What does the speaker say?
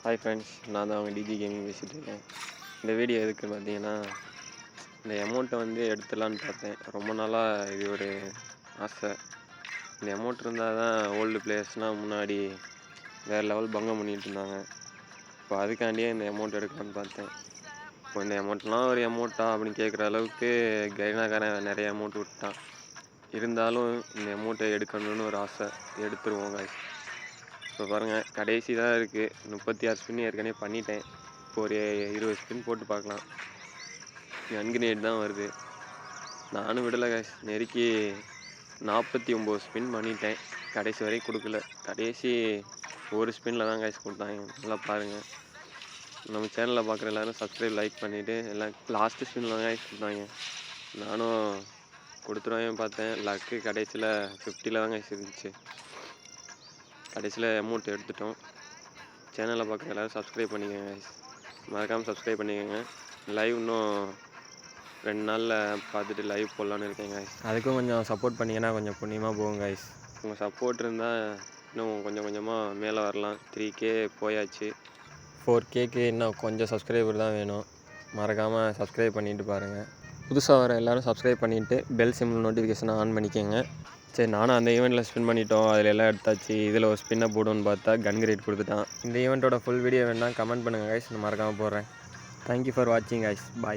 Hi friends, நான் தான் அவங்க டிஜி கேமிங் பேசிகிட்டு இருக்கேன். இந்த வீடியோ எதுக்குன்னு பார்த்தீங்கன்னா, இந்த அமௌண்ட்டை எடுத்துடலான்னு பார்த்தேன். ரொம்ப நாளாக இது ஒரு ஆசை. இந்த அமௌண்ட் இருந்தால் தான் ஓல்டு பிளேயர்ஸ்னால் முன்னாடி வேறு லெவல் பங்கம் பண்ணிகிட்டு இருந்தாங்க. இப்போ அதுக்காண்டியே இந்த அமௌண்ட் எடுக்கலான்னு பார்த்தேன். இப்போ இந்த அமௌண்ட்லாம் ஒரு அமௌண்ட்டா அப்படின்னு கேட்குற அளவுக்கு கைனாக்காரன் நிறைய அமௌண்ட் விட்டான். இருந்தாலும் இந்த அமௌண்ட்டை எடுக்கணும்னு ஒரு ஆசை. எடுத்துருவோம் guys. இப்போ பாருங்கள், கடைசி தான் இருக்குது. 36 ஸ்பின் ஏற்கனவே பண்ணிட்டேன். இப்போ ஒரு 20 ஸ்பின் போட்டு பார்க்கலாம். அன்கிரேட் தான் வருது. நானும் விடலை guys. நெருக்கி 49 ஸ்பின் பண்ணிட்டேன். கடைசி வரைக்கும் கொடுக்கல. கடைசி ஒரு ஸ்பின்னில் தான் guys கொடுத்தாங்க. நல்லா பாருங்கள். நம்ம சேனலில் பார்க்குற எல்லோரும் சப்ஸ்கிரைப் லைக் பண்ணிவிட்டு எல்லாம் லாஸ்ட்டு ஸ்பின்னில் தான் guys கொடுத்தாங்க. நானும் கொடுத்துருவேன் பார்த்தேன். லக்கு கடைசியில் 50 தான் guys இருந்துச்சு. கடைசியில் அமௌண்ட் எடுத்துட்டோம். சேனலில் பார்க்குற எல்லோரும் சப்ஸ்கிரைப் பண்ணிக்கோங்க guys. மறக்காமல் சப்ஸ்கிரைப் பண்ணிக்கோங்க. லைவ் இன்னும் 2 நாளில் பார்த்துட்டு லைவ் போடலான்னு இருக்கேன் guys. அதுக்கும் கொஞ்சம் சப்போர்ட் பண்ணிங்கன்னா கொஞ்சம் புண்ணியமாக போகும் guys. உங்கள் சப்போர்ட் இருந்தால் இன்னும் கொஞ்சம் கொஞ்சமாக மேலே வரலாம். 3K போயாச்சு. 4Kக்கு இன்னும் கொஞ்சம் சப்ஸ்கிரைபர் தான் வேணும். மறக்காமல் சப்ஸ்கிரைப் பண்ணிவிட்டு பாருங்கள். புதுசாக வர எல்லோரும் சப்ஸ்கிரைப் பண்ணிவிட்டு பெல் சிம்பிள் நோட்டிஃபிகேஷனை ஆன் பண்ணிக்கோங்க. சரி, நானும் அந்த ஈவெண்ட்டில் ஸ்பின் பண்ணிட்டோம். அதில் எல்லாம் எடுத்தாச்சு. இதில் ஒரு ஸ்பின்னை போடுன்னு பார்த்தா கன் கிரேட் கொடுத்துட்டான். இந்த ஈவெண்ட்டோட ஃபுல் வீடியோ வேணால் கமெண்ட் பண்ணுங்கள் guys. நான் மறக்காமல் போடுறேன். தேங்க்யூ ஃபார் வாட்சிங் guys. பாய்.